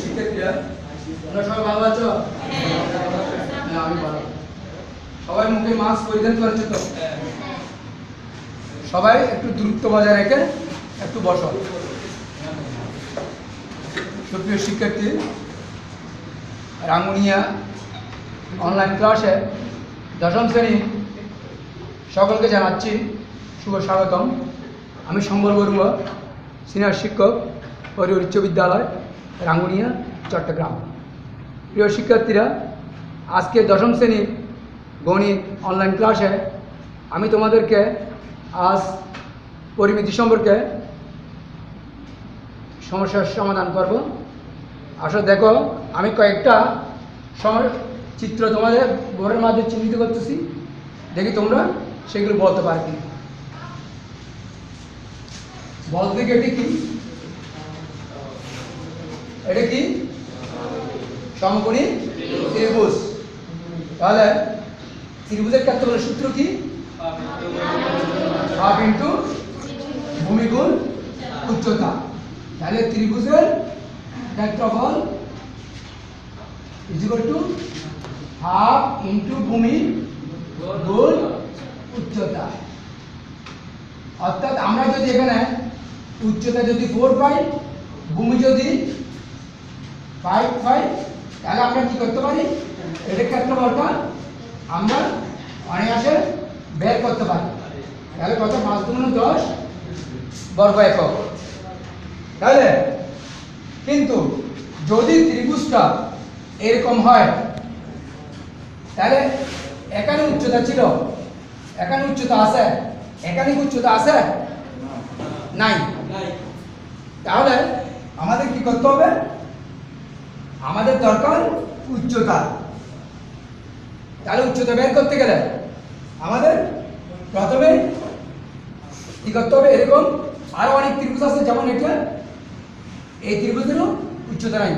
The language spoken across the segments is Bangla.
শিক্ষার্থীরা তোমরা সবাই ভালো আছো? হ্যাঁ, আমি ভালো। সবাই মুখে মাস্ক পরিধান করেছো তো? সবাই একটু দূরত্ব বজায় রেখে একটু বসো। সুপ্রিয় শিক্ষার্থী, রাঙ্গুনিয়া অনলাইন ক্লাসে দশম শ্রেণী সকলকে জানাচ্ছি শুভ স্বাগতম। আমি সম্বল বড়ুয়া, সিনিয়র শিক্ষক, পরিবার উচ্চ বিদ্যালয়, রাঙ্গুনিয়া, চট্টগ্রাম। প্রিয় শিক্ষার্থীরা, আজকে দশম শ্রেণী গণিত অনলাইন ক্লাসে আমি তোমাদেরকে আজ পরিমিতি সম্পর্কে সমস্যার সমাধান করব। আসলে দেখো, আমি কয়েকটা চিত্র তোমাদের বোর্ডের মাধ্যমে চিহ্নিত করতেছি, দেখি তোমরা সেগুলো বলতে পারো কি। বলতে গিয়ে এটি কি? এটা কি? সমকোণী ত্রিভুজ। তাহলে ত্রিভুজের ক্ষেত্রফলের সূত্র কি? হাফ ইন্টু ভূমি গুণ উচ্চতা। তাহলে ত্রিভুজের ক্ষেত্রফল is equal to half into ভূমি গুণ উচ্চতা। অর্থাৎ আমরা যদি এখানে উচ্চতা যদি 4 পাই, ভূমি যদি 5 পাই, তাহলে আমরা কি করতে পারি? এটার ক্ষেত্রফলটা আমরা অনায়াসে বের করতে পারি। তাহলে কত? 5 × 10 বর্গ একক। তাহলে কিন্তু যদি ত্রিভুজটা এরকম হয়, তাহলে এখানে উচ্চতা ছিল, এখানে উচ্চতা আছে, এখানে উচ্চতা আছে নাই। তাহলে আমাদের কি করতে হবে? আমাদের দরকার উচ্চতা। তাহলে উচ্চতা বের করতে গেলে আমাদের প্রথমে কি করতে হবে? এরকম আরো অনেক ত্রিভুজ আছে, যেমন এটা, এই ত্রিভুজেরও উচ্চতা নাই।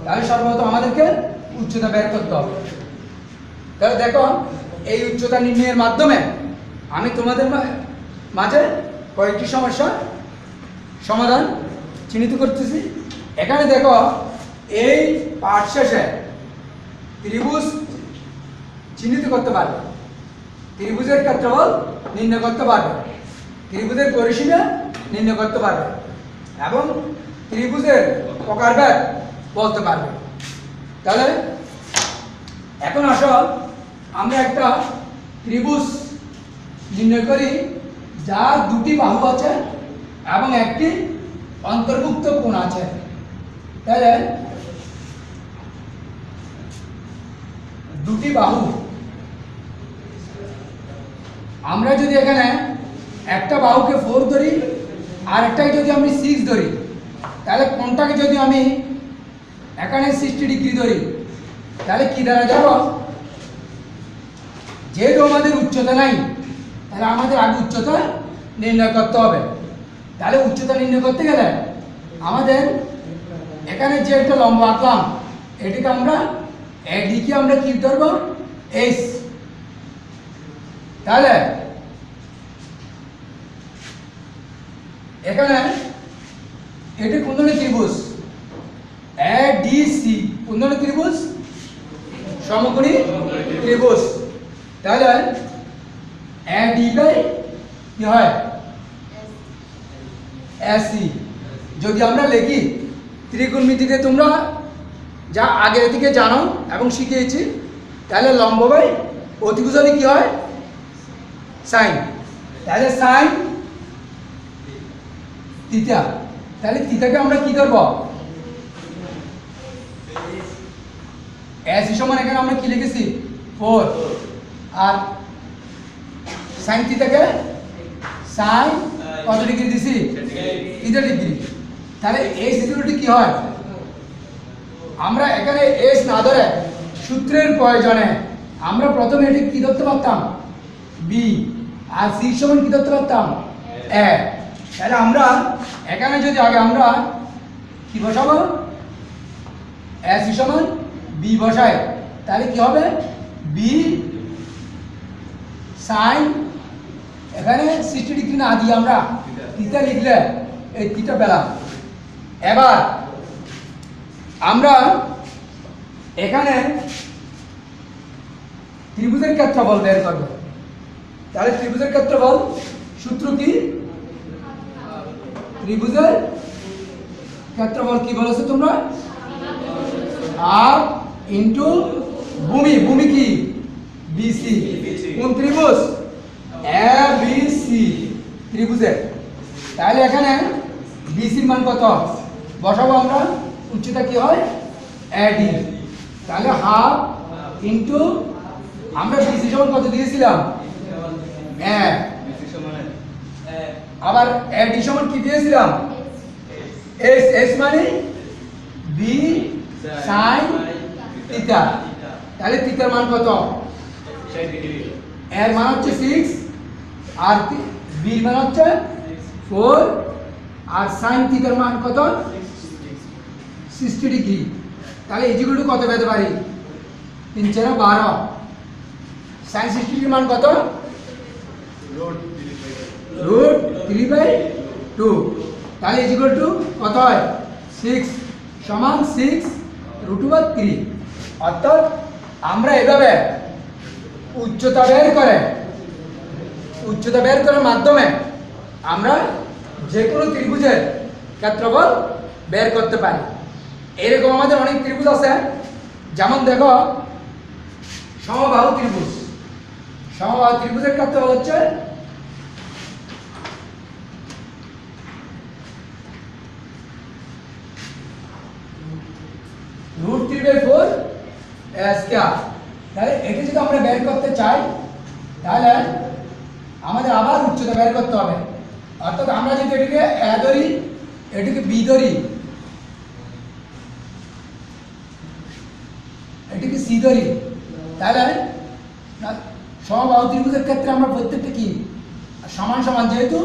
তাহলে সর্বপ্রথম আমাদেরকে উচ্চতা বের করতে হবে। তাহলে দেখো, এই উচ্চতা নির্ণয়ের মাধ্যমে আমি তোমাদের মাঝে কয়েকটি সমস্যা সমাধান চিহ্নিত করতেছি। এখানে দেখো, এই পাঠ শেষে ত্রিভুজ চিহ্নিত করতে পারবে, ত্রিভুজের ক্ষেত্রফল নির্ণয় করতে পারবে, ত্রিভুজের পরিসীমা নির্ণয় করতে পারবে এবং ত্রিভুজের প্রকারভেদ বলতে পারবে। তাহলে এখন আসো, আমরা একটা ত্রিভুজ নির্ণয় করি যার দুটি বাহু আছে এবং একটি অন্তর্ভুক্ত কোণ আছে। তাহলে দুটি বাহু, আমরা যদি এখানে একটা বাহুকে 4 ধরি আর একটাকে যদি আমি 6 ধরি, তাহলে কোণটাকে যদি আমি এখানে 60 ডিগ্রি ধরি, তাহলে কি দ্বারা যাব? যেহেতু আমাদের উচ্চতা নাই, তাহলে আমাদের আগে উচ্চতা নির্ণয় করতে হবে। তাহলে উচ্চতা নির্ণয় করতে গেলে আমাদের এখানে যে একটা লম্ব আঁকলাম, এটাকে আমরা এদিকে আমরা কি ধরবো? এস। তাহলে এখানে এটি কোন ধরনের ত্রিভুজ? এডিসি। কোন ধরনের ত্রিভুজ? সমকোণী ত্রিভুজ। তাহলে এডি বাই কি হয়? এসি। যদি আমরা লিখি ত্রিকোণমিতিতে, তোমরা যা আগে থেকে জানো এবং শিখিয়েছি, তাহলে লম্ব বাই অতিভুজ হলে কি হয়? সাইন। তাহলে সাইন থিটা। তাহলে থিটাকে আমরা কি করব? এসি সমান এখানে আমরা কি লিখেছি? 4। আর সাইন থিটাকে সাইন কত ডিগ্রি দিছি? 30 ডিগ্রি। তাহলে এস ইকুয়াল টু কি হয়? আমরা এখানে এস না ধরে সূত্রের প্রয়োজনে আমরা প্রথমে এটি কি ধরতে পারতাম? বি। আর সি সমান কি ধরতে পারতাম? এ। তাহলে আমরা এখানে যদি আগে আমরা কি বসাবো? এস সমান বি বসাই, তাহলে কি হবে? বি সাইন এখানে 60 ডিগ্রি না দিয়ে আমরা থিটা লিখলে এই থিটা পেলাম। এবার আমরা এখানে ত্রিভুজের ক্ষেত্রফল বের করব। তাহলে ত্রিভুজের ক্ষেত্রফল সূত্র কি? ত্রিভুজের ক্ষেত্রফল কি বলেছো তোমরা? আর ইনটু ভূমি। ভূমি কি? বিসি। কোন ত্রিভুজ? এ বি সি ত্রিভুজের। তাহলে এখানে বিসির মান কত বসাবো আমরা? উচ্চতা কি হয়? এডি। তাহলে হাফ ইনটু আমরা বিসি সমান কত দিয়েছিলাম? এ। আবার এডি সমান কি দিয়েছিলাম? এস। এস মানে বি সাইন থিটা। তাহলে থিটার মান কত? এর মান হচ্ছে 6 আর বির মান হচ্ছে 4 আর সাইন থিটার মান কত? 60 ডিগ্রি। তাহলে ইজিকুল টু কত পেতে পারি? 3 4 12। সাইন 60 ডিগ্রির মান কত? রুট 3/2। তাহলে ইজিকুল টু কত হয়? 6 সমান 6 √3। অর্থাৎ আমরা এভাবে উচ্চতা বের করার মাধ্যমে আমরা যে কোনো ত্রিভুজের ক্ষেত্রফল বের করতে পারি। এরকম আমাদের অনেক ত্রিভুজ আছে, যেমন দেখো সমবাহু ত্রিভুজ। সমবাহু ত্রিভুজের ক্ষেত্রফল হচ্ছে √3/4 স্কয়ার। তাহলে এটি যদি আমরা বের করতে চাই তাহলে আমাদের আবার উচ্চতা বের করতে হবে। অর্থাৎ আমরা যদি এটিকে এ ধরি, এটিকে বি ধরি, এটিকে সি ধরি, তাহলে সমবাহু ত্রিভুজের ক্ষেত্রে আমরা প্রত্যেকটা কি সমান সমান, যেহেতু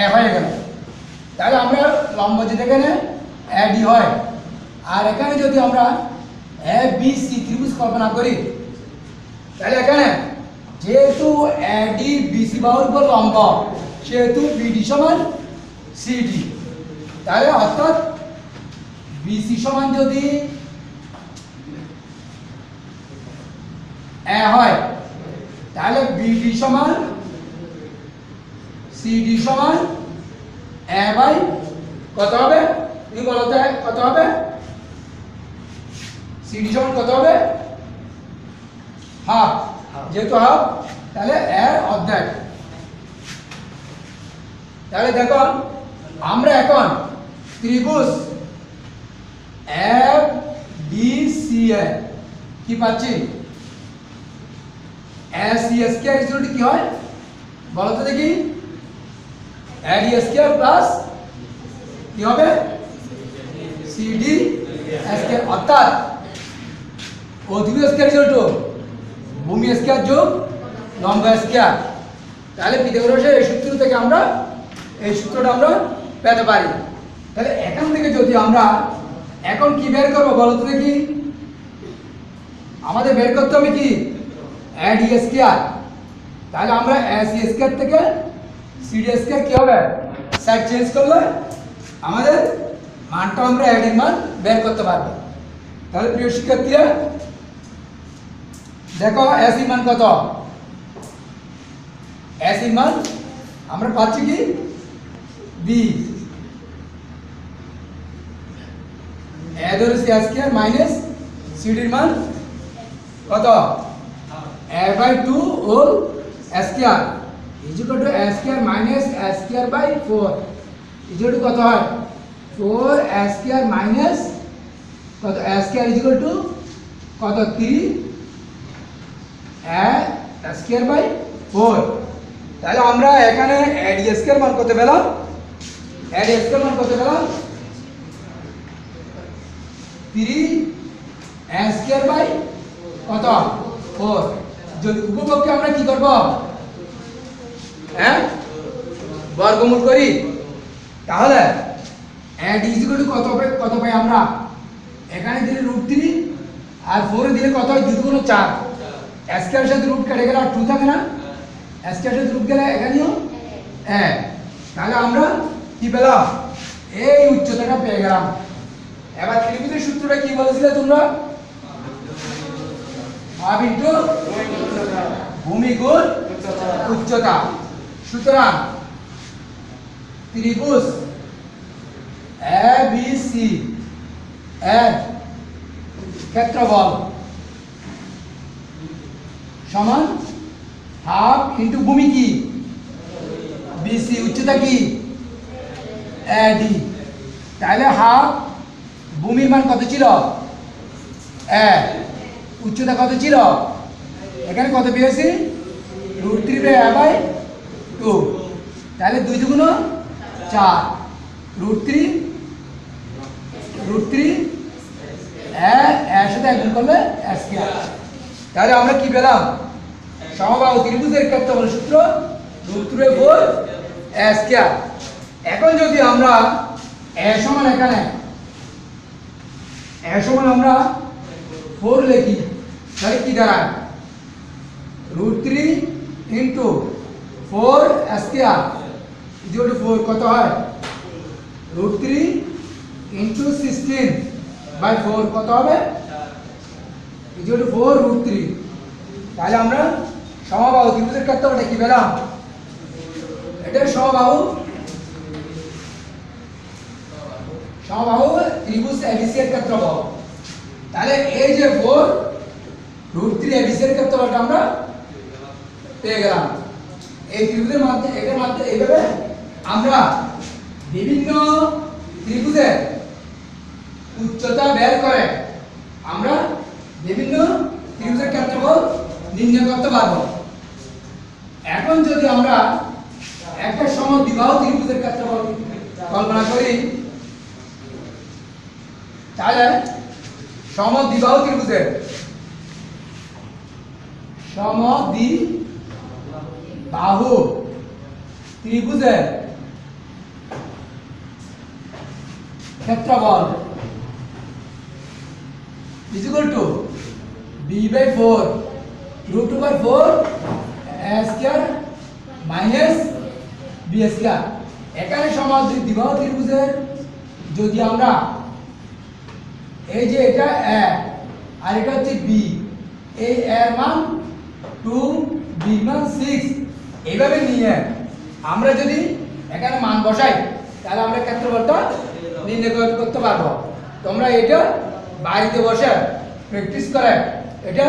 এ হয়ে গেল। তাহলে আমরা লম্ব যেটা এখানে এডি হয়, আর এখানে যদি আমরা এ বি সি ত্রিভুজ কল্পনা করি, তাহলে এখানে যেহেতু এডি বিসি বাহুর উপর লম্ব, সেহেতু বিডি সমান সিডি। তাহলে অর্থাৎ বিসি সমান যদি এ হয়, তাহলে বিডি সমান সিডি সমান এ বাই কত হবে? তুমি বলো তো কত হবে? সিডি সমান কত হবে? হাফ। যেহেতু হাফ, তাহলে এর অর্ধেক। তাহলে দেখো আমরা এখন ত্রিভুজ এ বি সি এ কি পাচ্ছি? A C square equal to কি হয় বলো তো দেখি? এ ডি স্কয়ার প্লাস কি হবে? C D square. অর্থাৎ অধিভুজ স্কয়ার ইকুয়াল টু ভূমি স্কয়ার যোগ লম্ব স্কয়ার। তাহলে পিথাগোরাসের এই সূত্র থেকে আমরা এই সূত্রটা আমরা পেতে পারি। তাহলে এখান থেকে যদি আমরা এখন কি বের করব বলো তো দেখি? আমাদের বের করতে হবে কি? A D square. তাহলে আমরা এ সি স্কয়ার থেকে সি ডি স্কয়ার কি হবে? সাইড চেঞ্জ করলে আমাদের মানটা আমরা এ ডির মান বের করতে পারবো। তাহলে প্রিয় শিক্ষার্থীরা দেখো এ সি মান কত? এ সি মান আমরা পাচ্ছি কি? বি। এ ধরেছি এ স্কয়ার মাইনাস সিডির মান কত? A by 2 whole square equal to a square minus a square by 4 equal to কত হয়? 4 এ স্কয়ার মাইনাস কত? এ স্কয়ার ইকুয়াল টু কত? 3 এ স্কয়ার বাই 4। তাহলে আমরা এখানে এ ডি স্কয়ার মান কত পেলাম? এ ডি স্কয়ার মান কত পেলাম? 3 এ স্কয়ার বাই কত? 4। যদি উপপক্ষে আমরা কি করব? হ্যাঁ, বর্গমূল করি, তাহলে এ ডি ইকুয়াল টু কত হবে? কত পাই আমরা? এখানে দিলে √3 আর 4 এ দিলে কত হয়? 2 গুণ 4। স্কয়ার সাথে রুট কেটে গেলে আর 2 থাকে না? স্কয়ার সাথে রুট গেলে এখানেও 1। তাহলে আমরা কি পেলাম? এই উচ্চতাটা পেয়ে গেলাম। এবার ত্রিভুজের সূত্রটা কি বলেছিলে তোমরা? হাফ ইনটু ভূমি গুণ উচ্চতা। সুতরাং ত্রিভুজ এ বি সি এর ক্ষেত্রফল সমান হাফ ইনটু ভূমি কি বিসি, উচ্চতা কি এডি। তাহলে হাফ, ভূমির মান কত ছিল এ, উচ্চতা কত ছিল, এখানে কত পেয়েছি √3/2। তাহলে 2 দুগুণ 4, √3 এর সাথে গুণ করলে স্কয়ার। তাহলে আমরা কি পেলাম? সমবাহু ত্রিভুজের ক্ষেত্রফল সূত্র √3/4 স্কয়ার। এখন যদি আমরা এ সমান, এখানে এ সমান আমরা 4 লিখি, তাহলে কি দাঁড়ায়? √3 * 4 স্কয়ার = 4 কত হয়? √3 * 16/4 কত হবে? = 4 √3। তাহলে আমরা সমবাহু ত্রিভুজের ক্ষেত্রফলটা কি পেলাম? এটা সমবাহু ত্রিভুজ এবিসি এর ক্ষেত্রফল। তাহলে এই যে 4 √3 এবিসি এর ক্ষেত্রফলটা আমরা পেয়ে গেলাম। এই ত্রিভুজের মধ্যে, এটার মধ্যে এইভাবে আমরা বিভিন্ন ত্রিভুজের উচ্চতা বের করে আমরা বিভিন্ন ত্রিভুজের ক্ষেত্রফল নির্ণয় করতে পারবো। এখন যদি আমরা একটা সমদ্বিবাহু ত্রিভুজের ক্ষেত্রফল কল্পনা করি, তাহলে সমদ্বিবাহু ত্রিভুজের ক্ষেত্রফল b/4 √2/4 a² - b²। এখানে সমদ্বিবাহু ত্রিভুজের যদি আমরা এই যে এটা a আর এটা হচ্ছে b, এই a এর মান 2, b এর মান 6, এইভাবে নিয়ে আমরা যদি এখানে মান বসাই, তাহলে আমরা ক্ষেত্রফলটা নির্ণয় করতে পারবো। তোমরা এটা বাড়িতে বসে প্র্যাকটিস করে এটা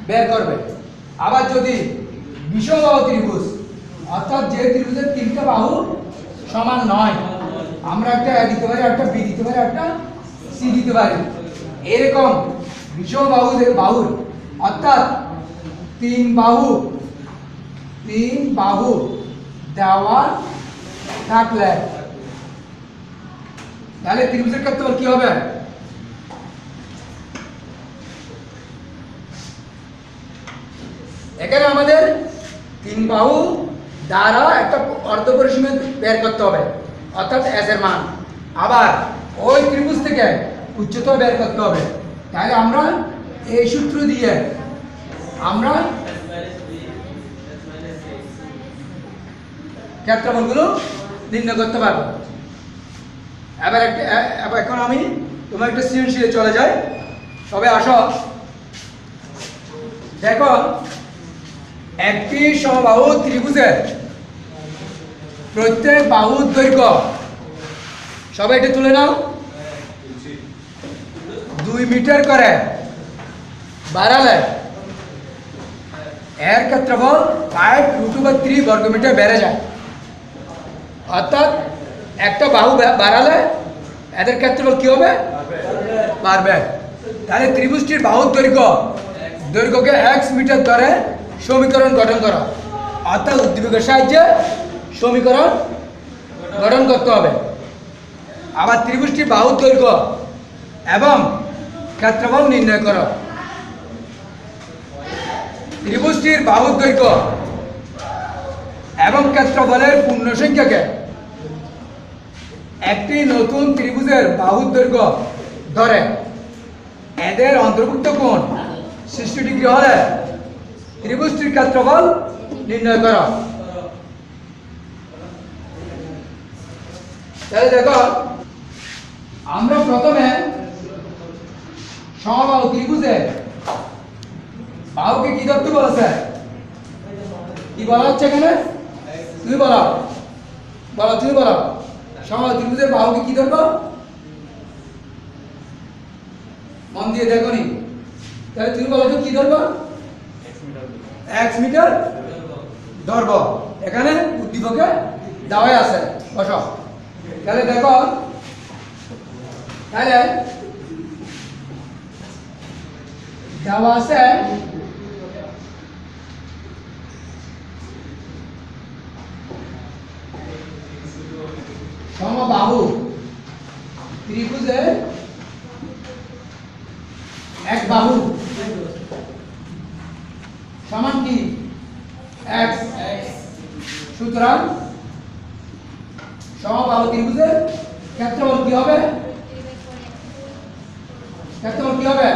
বের করবে। আবার যদি বিষমবাহু ত্রিভুজ, অর্থাৎ যে ত্রিভুজের 3টা বাহু সমান নয়, আমরা একটা a দিতে পারি, একটা b দিতে পারি, একটা c দিতে পারি, এরকম বিষমবাহুর অর্থাৎ 3 বাহু দেওয়া থাকলে তাহলে ত্রিভুজের ক্ষেত্রফল কি হবে? এখানে আমাদের 3 বাহু দ্বারা একটা অর্ধপরিসীমা বের করতে হবে, অর্থাৎ s এর মান। আবার ওই ত্রিভুজ থেকে উচ্চতা বের করতে হবে। তাহলে আমরা এই সূত্র দিয়ে আমরা ক্ষেত্রফলগুলো নির্ণয় করতে পারবো। এখন আমি তোমার একটা সৃজনশীলে চলে যাই। তবে আসো, দেখো একটি সমবাহু ত্রিভুজের প্রত্যেক বাহুর দৈর্ঘ্য, সবাই এটা তুলে নাও, 2 মিটার করে বাড়ালে এর ক্ষেত্রফল 5√3 বর্গমিটার বেড়ে যায়। অর্থাৎ একটা বাহু বাড়ালে এদের ক্ষেত্রফল কি হবে? বাড়বে। তাহলে ত্রিভুজটির বাহুর দৈর্ঘ্যকে x মিটার ধরে সমীকরণ গঠন করা, অর্থাৎ উদ্দীপকের সাহায্যে সমীকরণ গঠন করতে হবে। আবার ত্রিভুজটির বাহুর দৈর্ঘ্য এবং ক্ষেত্রফল নির্ণয় করো। ত্রিভুজটির বাহুর দৈর্ঘ্য এবং ক্ষেত্রফলের পূর্ণ সংখ্যাকে একটি নতুন ত্রিভুজের বাহুর দৈর্ঘ্য ধরে এদের অন্তর্ভুক্ত কোণ 60 ডিগ্রি হলে ত্রিভুজটির ক্ষেত্রফল নির্ণয় করো। তাহলে দেখো আমরা প্রথমে সমবাহু ত্রিভুজে বাহুকে কি ধরতে বলেছে? কি বলা হচ্ছে এখানে? তুমি বলো, তুমি বলো। সমবাহু ত্রিভুজের বাহুকে কি ধরবো? মন দিয়ে দেখো নি। তাহলে তুমি বলো তো কি ধরবো? x মিটার ধরবো। এখানে উদ্দীপকে দেওয়াই আছে, বসো। তাহলে দেখো, তাহলে দেওয়া আছে সমবাহু ত্রিভুজে এক বাহু সমান কি? x। সুতরাং সমবাহু ত্রিভুজের ক্ষেত্রফল কি হবে? ক্ষেত্রফল কি হবে?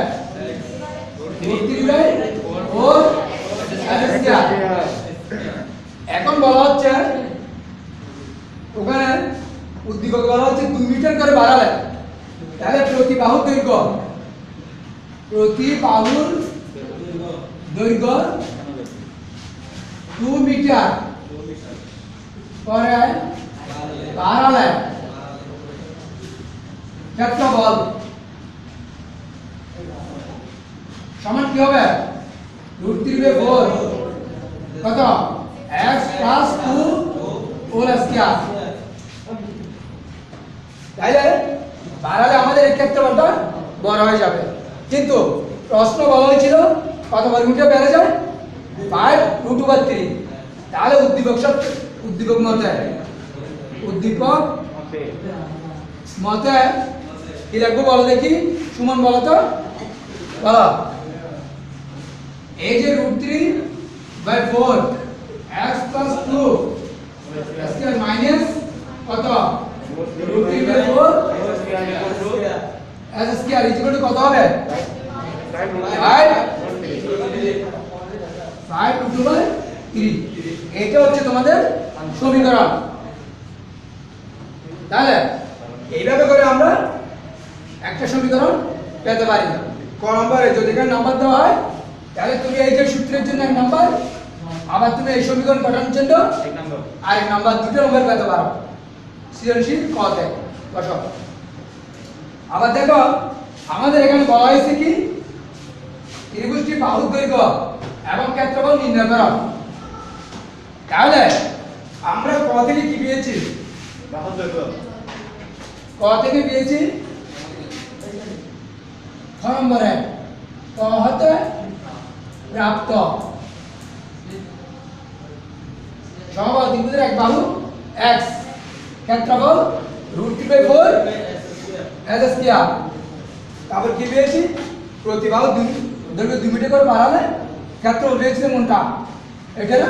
এখন বলা হচ্ছে ওখানে উদ্দীপক বলা হচ্ছে 2 মিটার করে বাড়ালে তাহলে প্রতি বাহুর দৈর্ঘ্য, প্রতি বাহুর দৈর্ঘ্য 2 মিটার করে বাড়ালে ক্ষেত্রফল সমান কি হবে? √3/4 কত? x + 2 whole square. তাইলে বাড়ালে আমাদের এই ক্ষেত্রফলটা বড় হয়ে যাবে। কিন্তু প্রশ্ন বলা হয়েছিল কত বর্গ মিটার বেড়ে যায়? 5√2/3। তাহলে উদ্দীপক মতে কি লিখবো বলো দেখি? সুমন বলো তো, বলো। এই যে √3/4 x + 2 স্কয়ার মাইনাস কত? √3/4 s স্কয়ার ইকুয়াল টু কত হবে? 5√2/3। এটা হচ্ছে তোমাদের সমীকরণ। তাহলে এইভাবে করে আমরা একটা সমীকরণ পেতে পারি। ক নম্বরে যদি এখানে নাম্বার দেওয়া হয় তাহলে তুমি এই যে সূত্রের জন্য 1 নাম্বার, আবার তুমি এই সমীকরণ পাঠানোর জন্য 1 নাম্বার, আর 1 নাম্বার, 2টা নাম্বার পেতে পারো সৃজনশীল কতে। বসো। আবার দেখো আমাদের এখানে বলা হয়েছে কি? ত্রিভুজটির বাহুর দৈর্ঘ্য এবং ক্ষেত্রফল নির্ণয় করো। তাহলে আমরা ক থেকে কি পেয়েছি? বাহুর দৈর্ঘ্য ক থেকে পেয়েছি খ নম্বরে ক হতে প্রাপ্ত সমবাহু ত্রিভুজের এক বাহু x, ক্ষেত্রফল √3/4 s স্কয়ার। তারপর কি পেয়েছি? প্রতি বাহু দৈর্ঘ্য 2 মিটার করে বাড়ালে ক্ষেত্রফল পেয়েছি কোনটা? এটা না?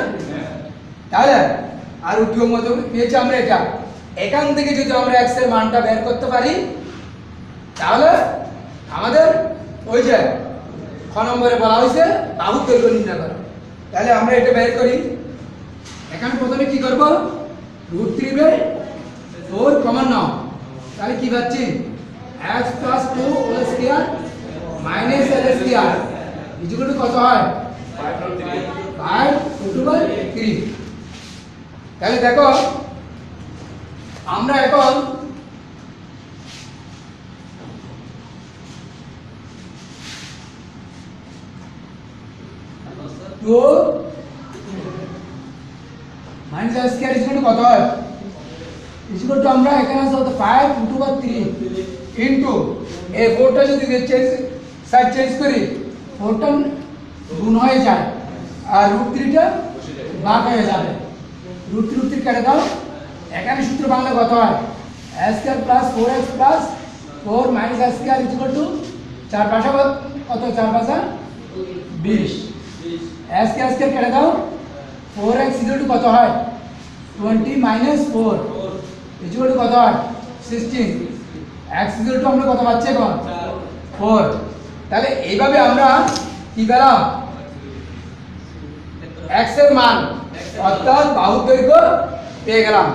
তাহলে আর উদ্দীপক মতো পেয়েছি আমরা এটা। এখান থেকে যদি আমরা x এর মানটা বের করতে পারি তাহলে আমাদের ওই যে খ নম্বরে বলা হয়েছে বাহুর দৈর্ঘ্য নির্ণয় করো। তাহলে আমরা এটা বের করি। এখানে প্রথমে কি করব? √3/4 কমন নাও। তাহলে কি পাচ্ছি? x + 2 whole square minus l square equal to কত হয়? 5√2/3। তাহলে দেখো আমরা এখন তো minus l square equal to কত হয়? ইকুয়াল টু আমরা এখানে আছে 5√2/3 ইনটু এই 4টা যদি সাইড চেঞ্জ করি 4টা গুণ হয়ে যায় আর √3টা ভাগ হয়ে যাবে। √3 কেটে দাও। এখানে সূত্র বাংলা কত হয়? s² + 4x + 4 - s² equal to 4 পাশা কত? 4 পাশা 20। s কেটে দাও। 4x ইকুয়াল টু কত হয়? 20 - 4 ইকুয়াল টু কত হয়? 16। x ইকুয়াল টু আমরা কত পাচ্ছি এখন? 4। তাহলে এইভাবে আমরা কি পেলাম? x এর মান অর্থাৎ বাহুর দৈর্ঘ্য পেয়ে গেলাম।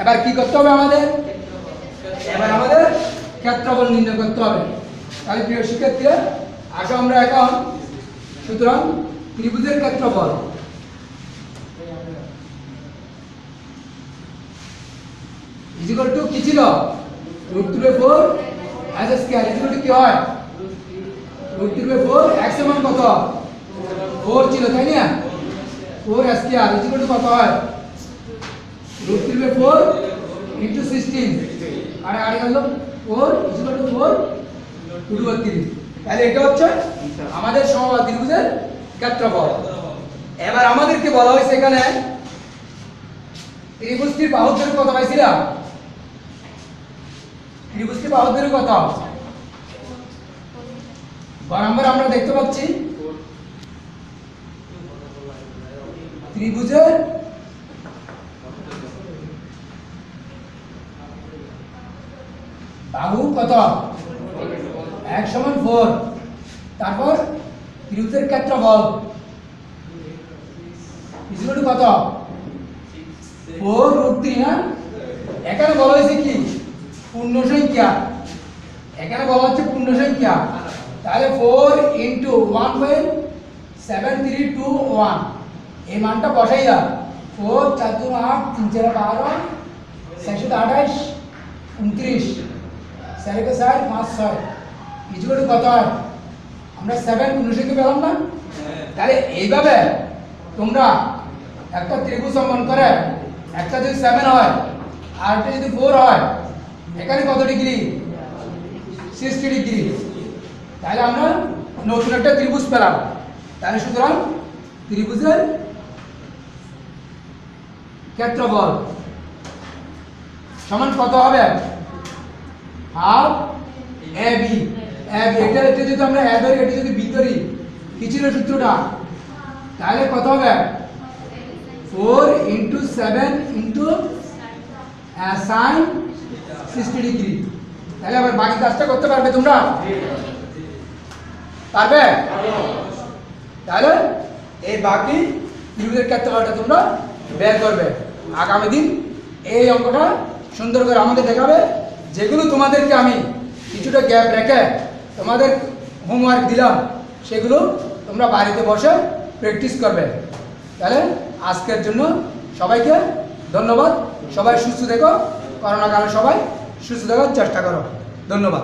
এবার কি করতে হবে আমাদের? এবার আমাদের ক্ষেত্রফল নির্ণয় করতে হবে। তাহলে প্রিয় শিক্ষার্থীরা আসো আমরা এখন সুতরাং ত্রিভুজের ক্ষেত্রফল ইকুয়াল টু কি ছিল √3/4 as a square equal to কি হয় √3/4 x এর মান কত 4 ছিল তাই না 4 স্কয়ার ইকুয়াল টু কত হয় √3/4 into 16 আর গেল 4 ইকুয়াল টু 4 √3। তাহলে এটা হচ্ছে আমাদের সমবাহু ত্রিভুজের ক্ষেত্রফল। এবার আমাদেরকে বলা হয়েছে এখানে ত্রিভুজটির বাহুর দৈর্ঘ্য কত পাইছিলাম ত্রিভুজটির বাহুর দৈর্ঘ্য কত বরাবর আমরা দেখতে পাচ্ছি ত্রিভুজের বাহু কত x সমান 4 তারপর ত্রিভুজের ক্ষেত্রফল ইকুয়াল টু কত 4√3 না এখানে বলা হয়েছে কি পূর্ণ সংখ্যা এখানে বলা হচ্ছে পূর্ণ সংখ্যা তাহলে 4 into 1/7321 এই মানটা বসাইয়া 4 4 2 8 3 4 12 728 29 4 के 4 5 6 ইকুয়াল টু কত হয় আমরা 7 পূর্ণ সংখ্যা পেলাম না তাহলে এইভাবে তোমরা একটা ত্রিভুজ অঙ্কন করে একটা যদি 7 হয় আর একটা যদি 4 হয় এখানে কত ডিগ্রি 60 ডিগ্রি তাহলে আমরা নতুন একটা ত্রিভুজ পেলাম। তাহলে সুতরাং ত্রিভুজের ক্ষেত্রফল সমান কত হবে হাফ AB এটা যদি আমরা a ধরি এটা যদি b ধরি কি ছিল সূত্রটা তাহলে কত হবে 4 into 7 into sin 60 ডিগ্রি। তাহলে আবার বাকি কাজটা করতে পারবে তোমরা পারবে তাহলে এই বাকি ত্রিভুজের ক্ষেত্রফলটা তোমরা বের করবে। আগামী দিন এই অঙ্কটা সুন্দর করে আমাদের দেখাবে যেগুলো তোমাদেরকে আমি কিছুটা গ্যাপ রেখে তোমাদের হোমওয়ার্ক দিলাম সেগুলো তোমরা বাড়িতে বসে প্র্যাকটিস করবে। তাহলে আজকের জন্য সবাইকে ধন্যবাদ। সবাই সুস্থ থেকো, করোনা কালে সবাই সুস্থ থাকার চেষ্টা করো। ধন্যবাদ।